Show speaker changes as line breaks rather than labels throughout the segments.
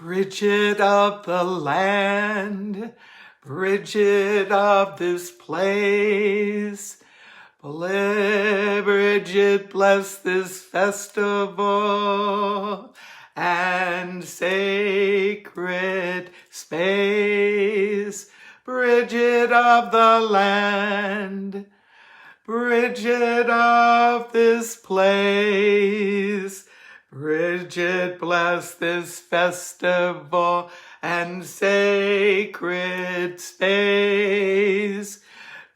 Brigid of the land, Brigid of this place, Brigid, bless this festival and sacred space. Brigid of the land, Brigid of this place, Brigid, bless this festival and sacred space.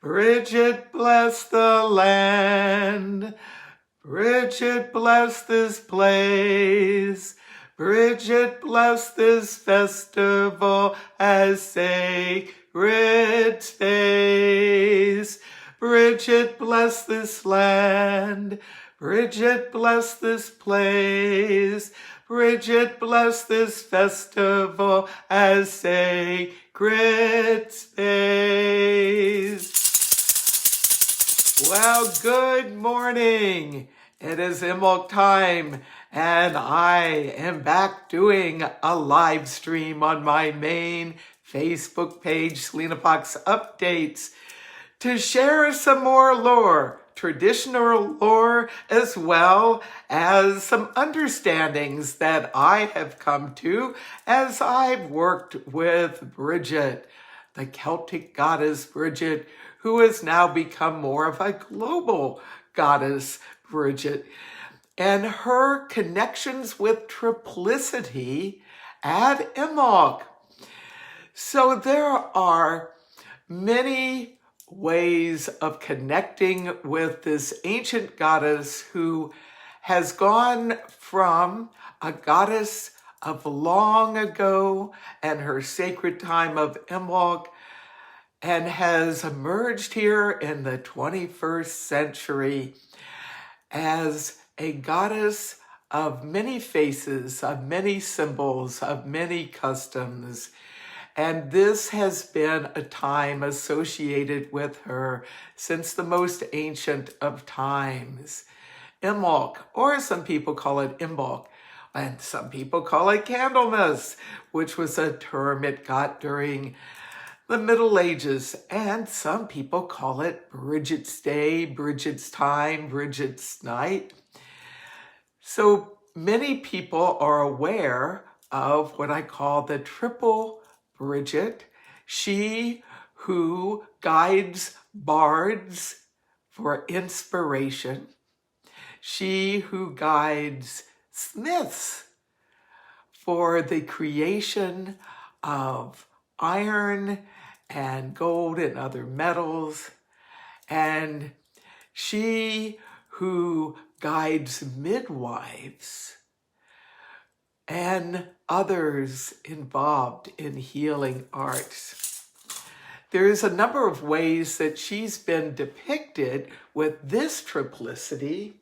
Brigid, bless the land. Brigid, bless this place. Brigid, bless this festival as sacred space. Brigid, bless this land. Brigid, bless this place. Brigid, bless this festival as sacred space. Well, good morning. It is Imbolc time, and I am back doing a live stream on my main Facebook page, Selena Fox Updates, to share some more lore, traditional lore, as well as some understandings that I have come to as I've worked with Brigid, the Celtic goddess Brigid, who has now become more of a global goddess Brigid, and her connections with triplicity at Imbolc. So there are many ways of connecting with this ancient goddess who has gone from a goddess of long ago and her sacred time of Imbolc and has emerged here in the 21st century as a goddess of many faces, of many symbols, of many customs. And this has been a time associated with her since the most ancient of times. Imbolc, or some people call it Imbolc, and some people call it Candlemas, which was a term it got during the Middle Ages. And some people call it Brigid's Day, Brigid's Time, Brigid's Night. So many people are aware of what I call the triple Brigid, she who guides bards for inspiration, she who guides smiths for the creation of iron and gold and other metals, and she who guides midwives and others involved in healing arts. There's a number of ways that she's been depicted with this triplicity.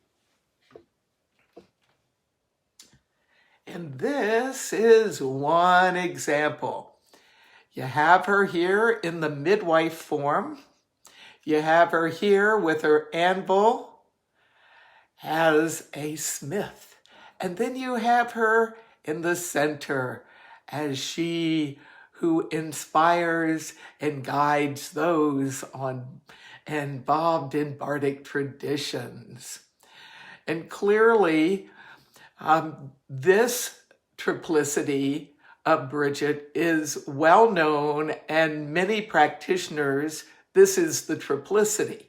And this is one example. You have her here in the midwife form. You have her here with her anvil as a smith. And then you have her in the center as she who inspires and guides those involved in bardic traditions. And clearly, this triplicity of Brigid is well known, and many practitioners, this is the triplicity.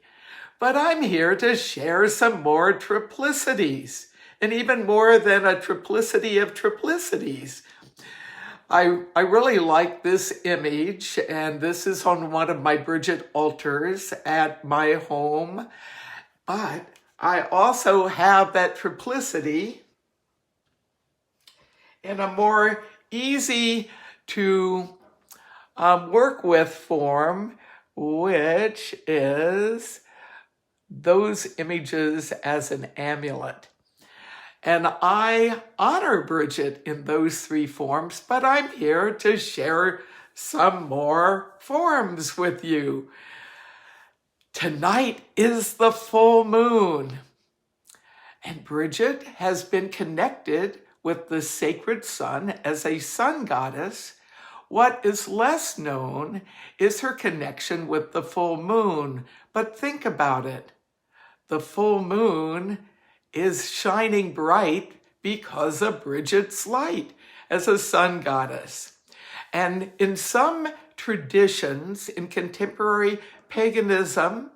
But I'm here to share some more triplicities, and even more than a triplicity of triplicities. I really like this image, and this is on one of my Brigid altars at my home. But I also have that triplicity in a more easy to work with form, which is those images as an amulet. And I honor Brigid in those three forms, but I'm here to share some more forms with you. Tonight is the full moon, and Brigid has been connected with the sacred sun as a sun goddess, what is less known is her connection with the full moon. But think about it. The full moon is shining bright because of Brigid's light as a sun goddess. And in some traditions in contemporary paganism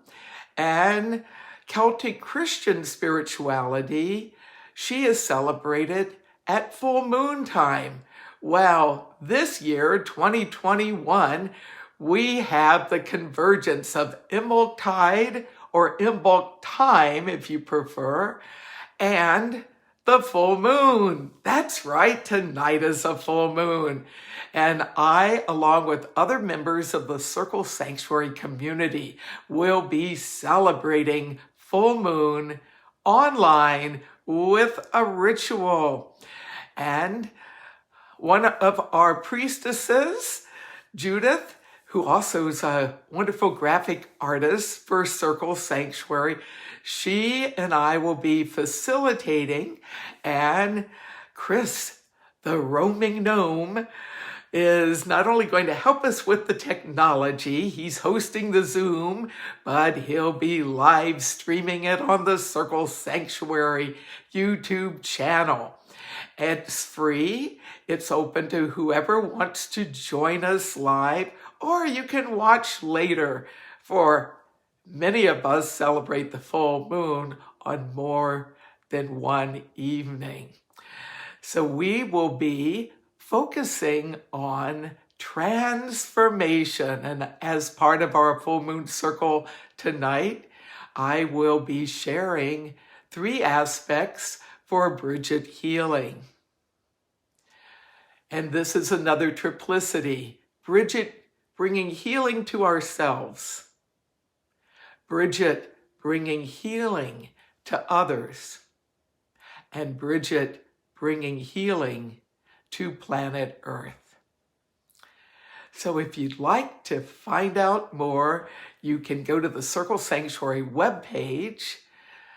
and Celtic Christian spirituality, she is celebrated at full moon time. Well, this year, 2021, we have the convergence of Imbolctide, or Imbolc time if you prefer, and the full moon. That's right, tonight is a full moon. And I, along with other members of the Circle Sanctuary community, will be celebrating full moon online with a ritual. And one of our priestesses, Judith, who also is a wonderful graphic artist for Circle Sanctuary, she and I will be facilitating, and Chris, the roaming gnome, is not only going to help us with the technology, he's hosting the Zoom, but he'll be live streaming it on the Circle Sanctuary YouTube channel. It's free. It's open to whoever wants to join us live, or you can watch later, for many of us celebrate the full moon on more than one evening. So we will be focusing on transformation. And as part of our full moon circle tonight, I will be sharing 3 aspects for Brigid healing. And this is another triplicity. Brigid bringing healing to ourselves. Brigid bringing healing to others. And Brigid bringing healing to planet Earth. So if you'd like to find out more, you can go to the Circle Sanctuary webpage,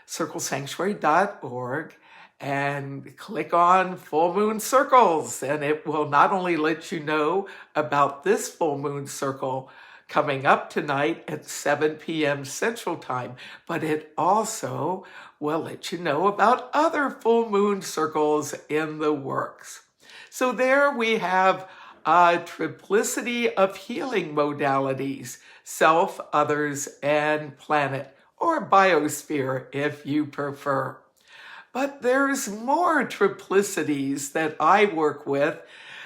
circlesanctuary.org, and click on Full Moon Circles. And it will not only let you know about this full moon circle coming up tonight at 7 p.m. Central Time, but it also will let you know about other full moon circles in the works. So there we have a triplicity of healing modalities: self, others, and planet, or biosphere if you prefer. But there's more triplicities that I work with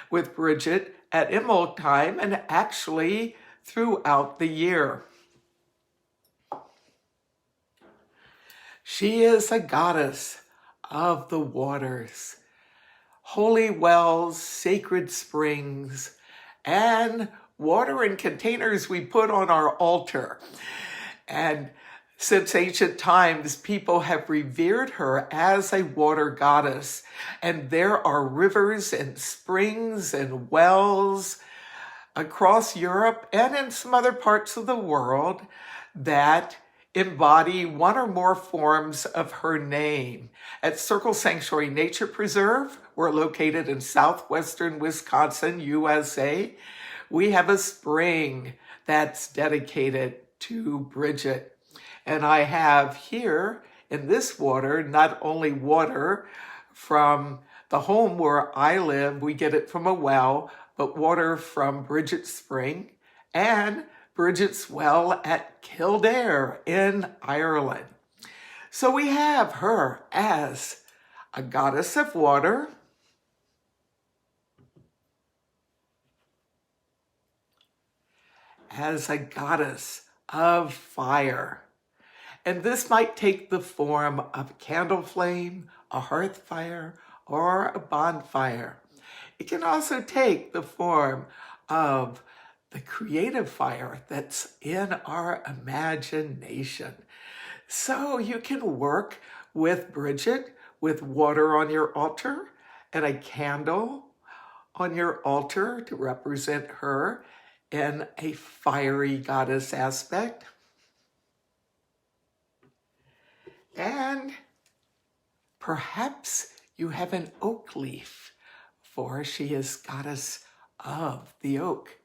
Brigid at Imbolc time, and actually throughout the year. She is a goddess of the waters, holy wells, sacred springs, and water in containers we put on our altar. And since ancient times, people have revered her as a water goddess. And there are rivers and springs and wells across Europe and in some other parts of the world that embody one or more forms of her name. At Circle Sanctuary Nature Preserve, we're located in southwestern Wisconsin, USA. We have a spring that's dedicated to Brigid. And I have here in this water, not only water from the home where I live, we get it from a well, but water from Brigid's spring and Brigid's well at Kildare in Ireland. So we have her as a goddess of water, as a goddess of fire. And this might take the form of a candle flame, a hearth fire, or a bonfire. It can also take the form of the creative fire that's in our imagination. So you can work with Brigid with water on your altar and a candle on your altar to represent her in a fiery goddess aspect. And perhaps you have an oak leaf, for she is goddess of the oak.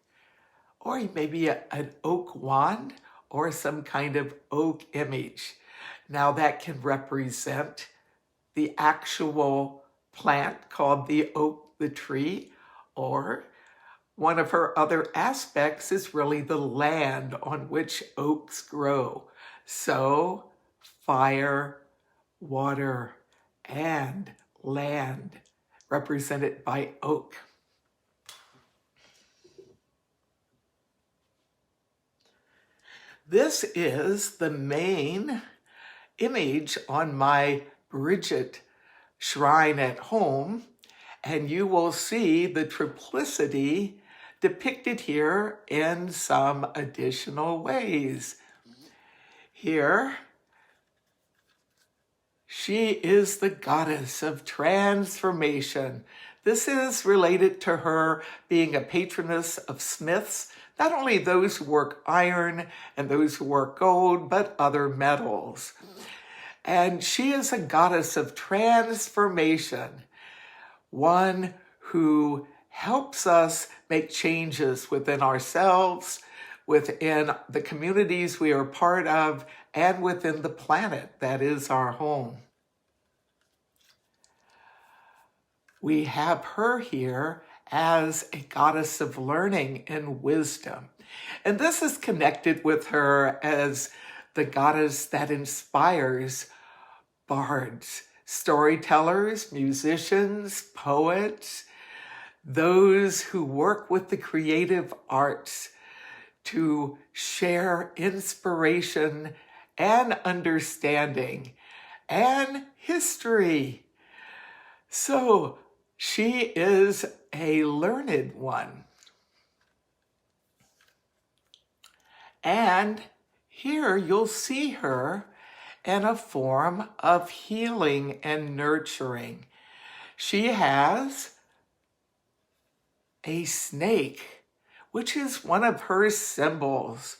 Or maybe an oak wand or some kind of oak image. Now that can represent the actual plant called the oak, the tree, or one of her other aspects is really the land on which oaks grow. So fire, water, and land represented by oak. This is the main image on my Brigid shrine at home, and you will see the triplicity depicted here in some additional ways. Here, she is the goddess of transformation. This is related to her being a patroness of smiths, not only those who work iron and those who work gold, but other metals. And she is a goddess of transformation, one who helps us make changes within ourselves, within the communities we are part of, and within the planet that is our home. We have her here as a goddess of learning and wisdom. And this is connected with her as the goddess that inspires bards, storytellers, musicians, poets, those who work with the creative arts to share inspiration and understanding and history. So she is a learned one. And here you'll see her in a form of healing and nurturing. She has a snake, which is one of her symbols.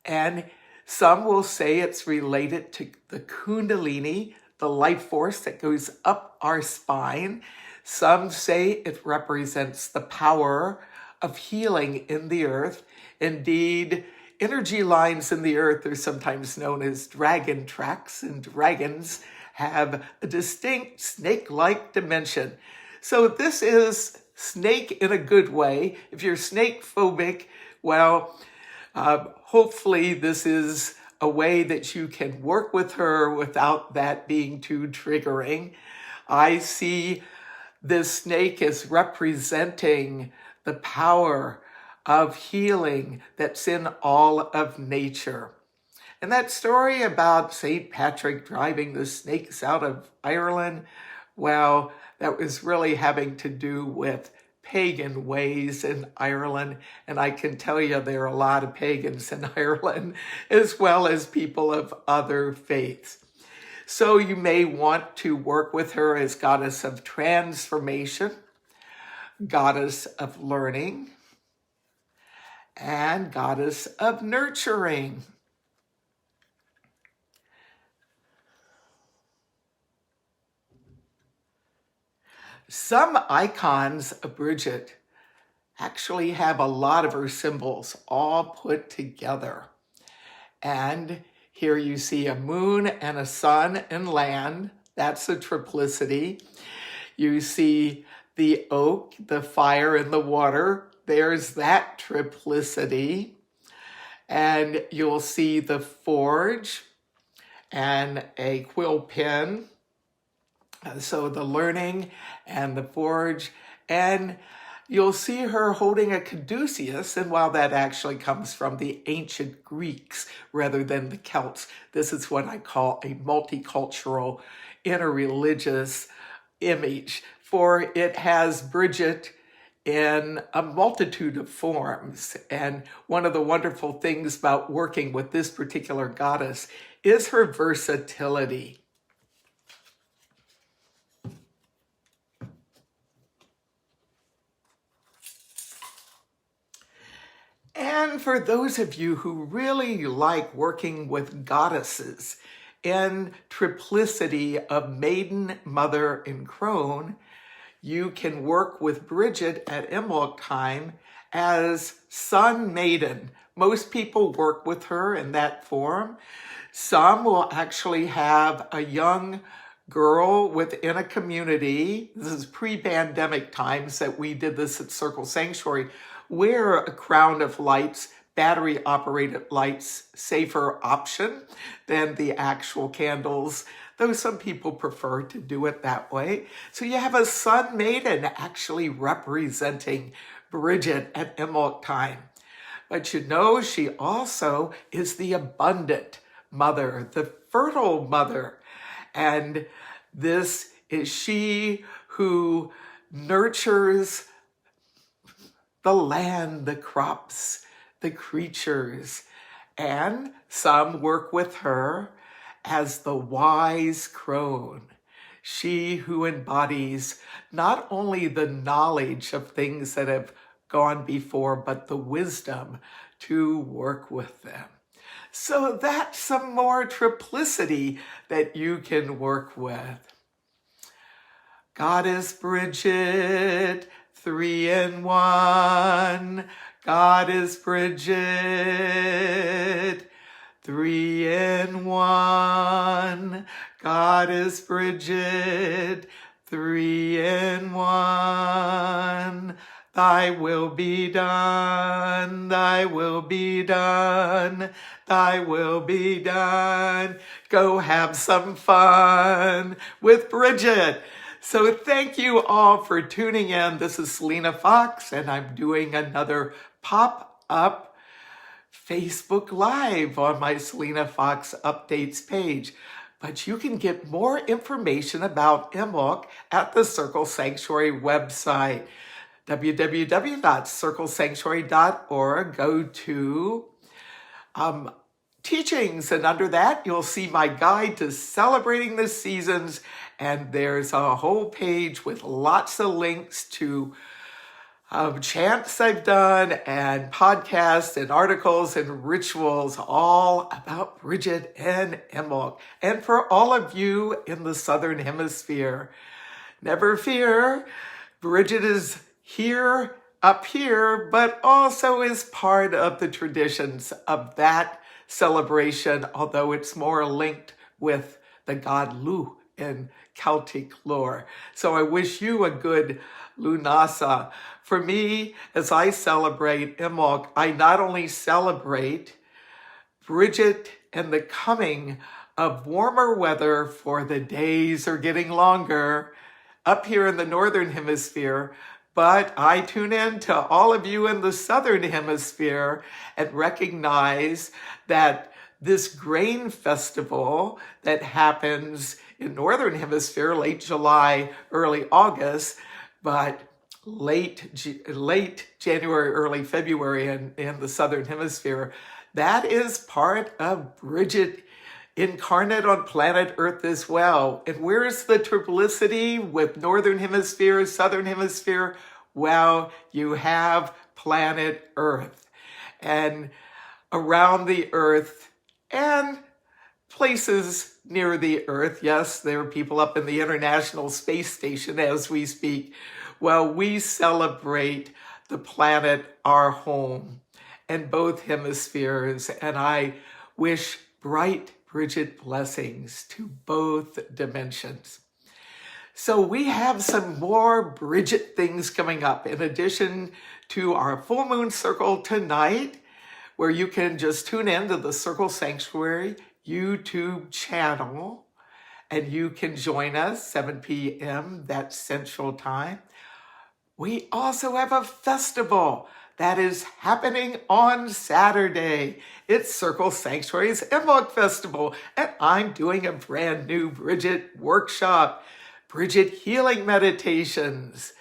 And some will say it's related to the Kundalini, the life force that goes up our spine. Some say it represents the power of healing in the earth. Indeed, energy lines in the earth are sometimes known as dragon tracks, and dragons have a distinct snake-like dimension. So this is snake in a good way. If you're snake phobic, well, hopefully this is a way that you can work with her without that being too triggering. I see this snake as representing the power of healing that's in all of nature. And that story about St. Patrick driving the snakes out of Ireland, well, that was really having to do with pagan ways in Ireland. And I can tell you there are a lot of pagans in Ireland, as well as people of other faiths. So you may want to work with her as goddess of transformation, goddess of learning, and goddess of nurturing. Some icons of Brigid actually have a lot of her symbols all put together. And here you see a moon and a sun and land. That's a triplicity. You see the oak, the fire, and the water. There's that triplicity. And you'll see the forge and a quill pen. So the learning and the forge, and you'll see her holding a caduceus, and while that actually comes from the ancient Greeks rather than the Celts, this is what I call a multicultural, interreligious image, for it has Brigid in a multitude of forms. And one of the wonderful things about working with this particular goddess is her versatility. And for those of you who really like working with goddesses in triplicity of maiden, mother, and crone, you can work with Brigid at Imbolc time as sun maiden. Most people work with her in that form. Some will actually have a young girl within a community. This is pre-pandemic times that we did this at Circle Sanctuary. Wear a crown of lights, battery operated lights, safer option than the actual candles, though some people prefer to do it that way. So you have a sun maiden actually representing Brigid at Imbolc time. But you know, she also is the abundant mother, the fertile mother. And this is she who nurtures the land, the crops, the creatures. And some work with her as the wise crone, she who embodies not only the knowledge of things that have gone before, but the wisdom to work with them. So that's some more triplicity that you can work with. Goddess Brigid, 3 in 1. Goddess Brigid, 3 in 1. Goddess Brigid, 3 in 1. Thy will be done, thy will be done, thy will be done. Go have some fun with Brigid. So thank you all for tuning in. This is Selena Fox, and I'm doing another pop-up Facebook Live on my Selena Fox Updates page. But you can get more information about Imbolc at the Circle Sanctuary website, www.circlesanctuary.org. Go to teachings, and under that you'll see my guide to celebrating the seasons, and there's a whole page with lots of links to chants I've done and podcasts and articles and rituals all about Brigid and Imbolc. And for all of you in the Southern Hemisphere, never fear, Brigid is here, up here, but also is part of the traditions of that celebration, although it's more linked with the god Lu in Celtic lore. So I wish you a good Lunasa. For me, as I celebrate Imbolc, I not only celebrate Brigid and the coming of warmer weather, for the days are getting longer up here in the Northern Hemisphere, but I tune in to all of you in the Southern Hemisphere and recognize that this grain festival that happens in Northern Hemisphere, late July, early August, but late January, early February in the Southern Hemisphere, that is part of Brigid incarnate on planet Earth as well. And where's the triplicity with Northern Hemisphere, Southern Hemisphere? Well, you have planet Earth. And around the Earth and places near the Earth, yes, there are people up in the International Space Station as we speak. Well, we celebrate the planet, our home, and both hemispheres. And I wish bright Brigid blessings to both dimensions. So we have some more Brigid things coming up in addition to our full moon circle tonight, where you can just tune in to the Circle Sanctuary YouTube channel and you can join us 7 p.m. that's Central Time. We also have a festival that is happening on Saturday. It's Circle Sanctuary's Imbolc Festival, and I'm doing a brand new Brigid workshop, Brigid Healing Meditations.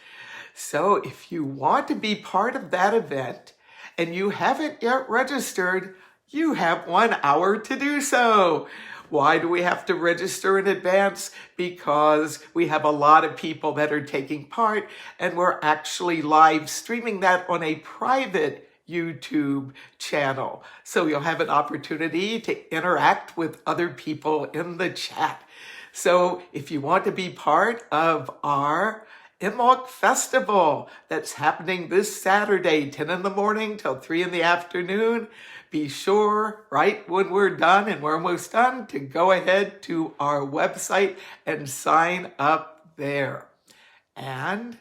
So if you want to be part of that event and you haven't yet registered, you have 1 hour to do so. Why do we have to register in advance? Because we have a lot of people that are taking part, and we're actually live streaming that on a private YouTube channel. So you'll have an opportunity to interact with other people in the chat. So if you want to be part of our Imbolc Festival that's happening this Saturday, 10 in the morning till 3 in the afternoon, be sure, right when we're done, and we're almost done, to go ahead to our website and sign up there. And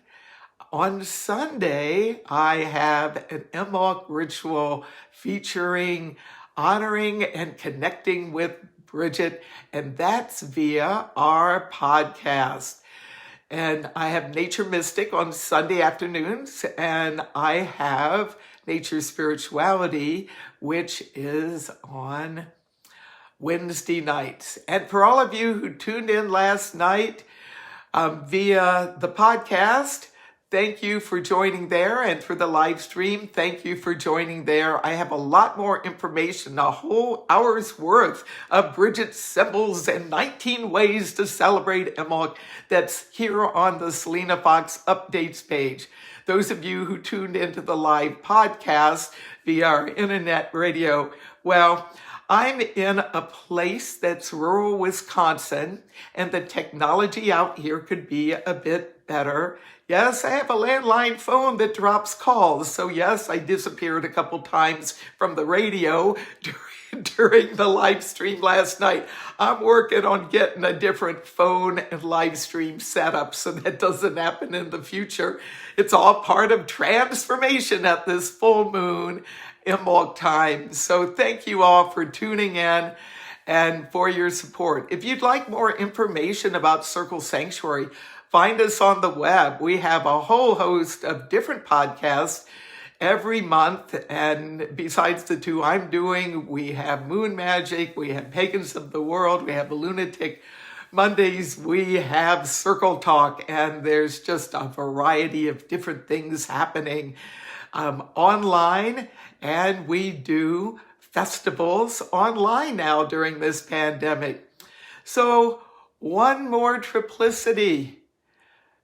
on Sunday, I have an Imbolc ritual featuring honoring and connecting with Brigid, and that's via our podcast. And I have Nature Mystic on Sunday afternoons, and I have Nature Spirituality, which is on Wednesday nights. And for all of you who tuned in last night via the podcast, thank you for joining there. And for the live stream, thank you for joining there. I have a lot more information, a whole hour's worth of Brigid's symbols and 19 ways to celebrate Imbolc that's here on the Selena Fox updates page. Those of you who tuned into the live podcast via our internet radio, well, I'm in a place that's rural Wisconsin, and the technology out here could be a bit better. Yes, I have a landline phone that drops calls. So yes, I disappeared a couple times from the radio during the live stream last night. I'm working on getting a different phone and live stream setup so that doesn't happen in the future. It's all part of transformation at this full moon Imbolc time. So thank you all for tuning in and for your support. If you'd like more information about Circle Sanctuary, find us on the web. We have a whole host of different podcasts every month. And besides the two I'm doing, we have Moon Magic, we have Pagans of the World, we have Lunatic Mondays, we have Circle Talk, and there's just a variety of different things happening online. And we do festivals online now during this pandemic. So one more triplicity.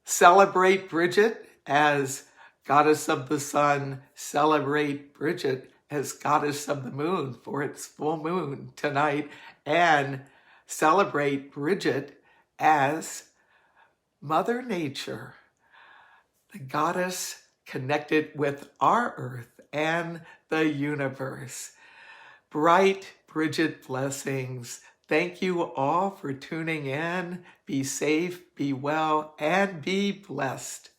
Celebrate Brigid as goddess of the sun. Celebrate Brigid as goddess of the moon for its full moon tonight. And celebrate Brigid as Mother Nature, the goddess connected with our earth and the universe. Bright Brigid blessings. Thank you all for tuning in. Be safe, be well, and be blessed.